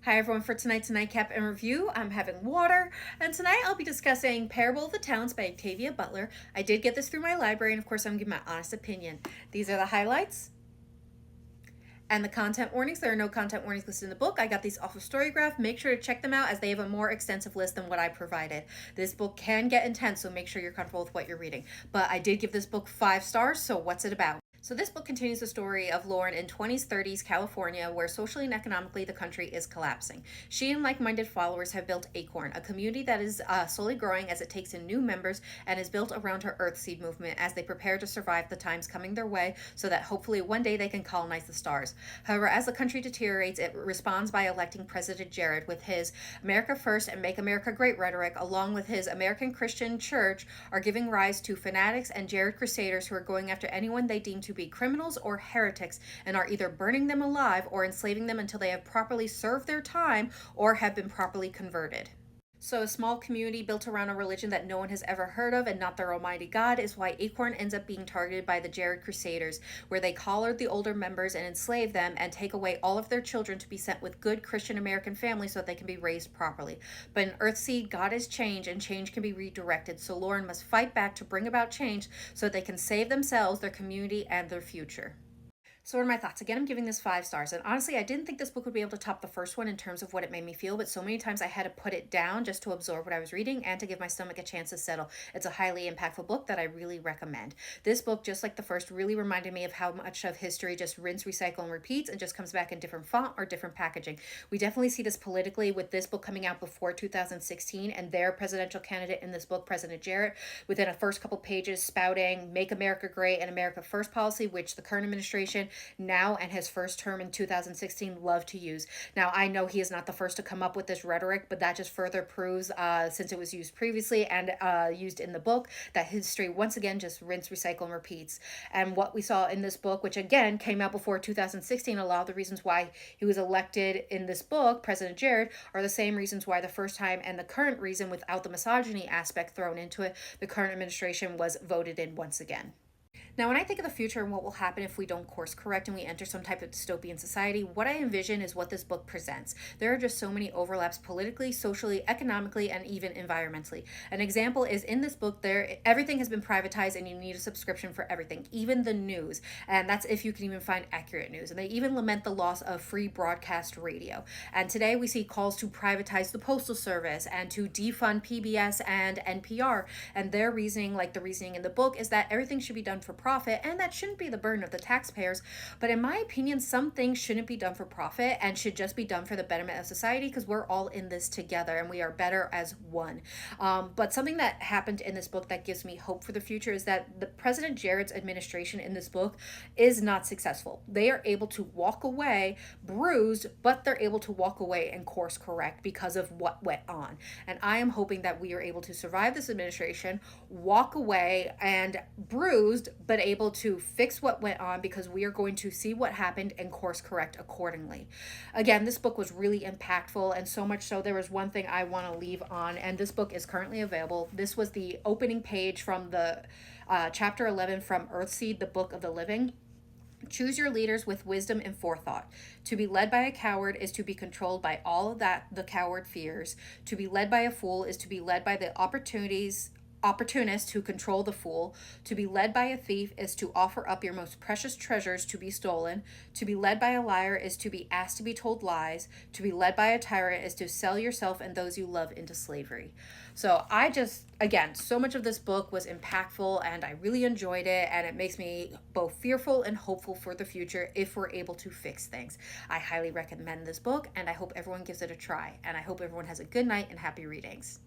Hi everyone, for tonight's Nightcap and review, I'm having water, and tonight I'll be discussing Parable of the Talents by Octavia Butler. I did get this through my library, and of course I'm giving my honest opinion. These are the highlights and the content warnings. There are no content warnings listed in the book. I got these off of Storygraph. Make sure to check them out as they have a more extensive list than what I provided. This book can get intense, so make sure you're comfortable with what you're reading. But I did give this book 5 stars, so what's it about? So this book continues the story of Lauren in 20s, 30s California, where socially and economically the country is collapsing. She and like-minded followers have built Acorn, a community that is slowly growing as it takes in new members and is built around her Earthseed movement as they prepare to survive the times coming their way so that hopefully one day they can colonize the stars. However, as the country deteriorates, it responds by electing President Jared with his America First and Make America Great rhetoric, along with his American Christian Church, are giving rise to fanatics and Jared crusaders who are going after anyone they deem to be criminals or heretics and are either burning them alive or enslaving them until they have properly served their time or have been properly converted. So a small community built around a religion that no one has ever heard of and not their almighty God is why Acorn ends up being targeted by the Jared Crusaders, where they collar the older members and enslave them and take away all of their children to be sent with good Christian American families so that they can be raised properly. But in Earthseed, God is change and change can be redirected, so Lauren must fight back to bring about change so that they can save themselves, their community, and their future. So what are my thoughts? Again, I'm giving this 5 stars. And honestly, I didn't think this book would be able to top the first one in terms of what it made me feel, but so many times I had to put it down just to absorb what I was reading and to give my stomach a chance to settle. It's a highly impactful book that I really recommend. This book, just like the first, really reminded me of how much of history just rinse, recycle, and repeats and just comes back in different font or different packaging. We definitely see this politically with this book coming out before 2016 and their presidential candidate in this book, President Jarrett, within a first couple pages spouting Make America Great and America First policy, which the current administration now and his first term in 2016 love to use. Now, I know he is not the first to come up with this rhetoric, but that just further proves, since it was used previously and used in the book, that history once again just rinse, recycle, and repeats. And what we saw in this book, which again came out before 2016, a lot of the reasons why he was elected in this book, President Jared, are the same reasons why the first time and the current reason, without the misogyny aspect thrown into it, the current administration was voted in once again. Now, when I think of the future and what will happen if we don't course correct and we enter some type of dystopian society, what I envision is what this book presents. There are just so many overlaps politically, socially, economically, and even environmentally. An example is in this book, everything has been privatized and you need a subscription for everything, even the news. And that's if you can even find accurate news. And they even lament the loss of free broadcast radio. And today we see calls to privatize the Postal Service and to defund PBS and NPR. And their reasoning, like the reasoning in the book, is that everything should be done for profit, and that shouldn't be the burden of the taxpayers. But in my opinion, some things shouldn't be done for profit and should just be done for the betterment of society because we're all in this together and we are better as one. But something that happened in this book that gives me hope for the future is that the President Jared's administration in this book is not successful. They are able to walk away bruised, but they're able to walk away and course correct because of what went on. And I am hoping that we are able to survive this administration, walk away and bruised, but able to fix what went on because we are going to see what happened and course correct accordingly. Again, this book was really impactful, and so much so there was one thing I want to leave on, and this book is currently available. This was the opening page from the chapter 11 from Earthseed, the Book of the Living. Choose your leaders with wisdom and forethought. To be led by a coward is to be controlled by all that the coward fears. To be led by a fool is to be led by the opportunist who control the fool. To be led by a thief is to offer up your most precious treasures to be stolen. To be led by a liar is to be asked to be told lies. To be led by a tyrant is to sell yourself and those you love into slavery. So again, so much of this book was impactful and I really enjoyed it, and it makes me both fearful and hopeful for the future if we're able to fix things. I highly recommend this book and I hope everyone gives it a try, and I hope everyone has a good night and happy readings.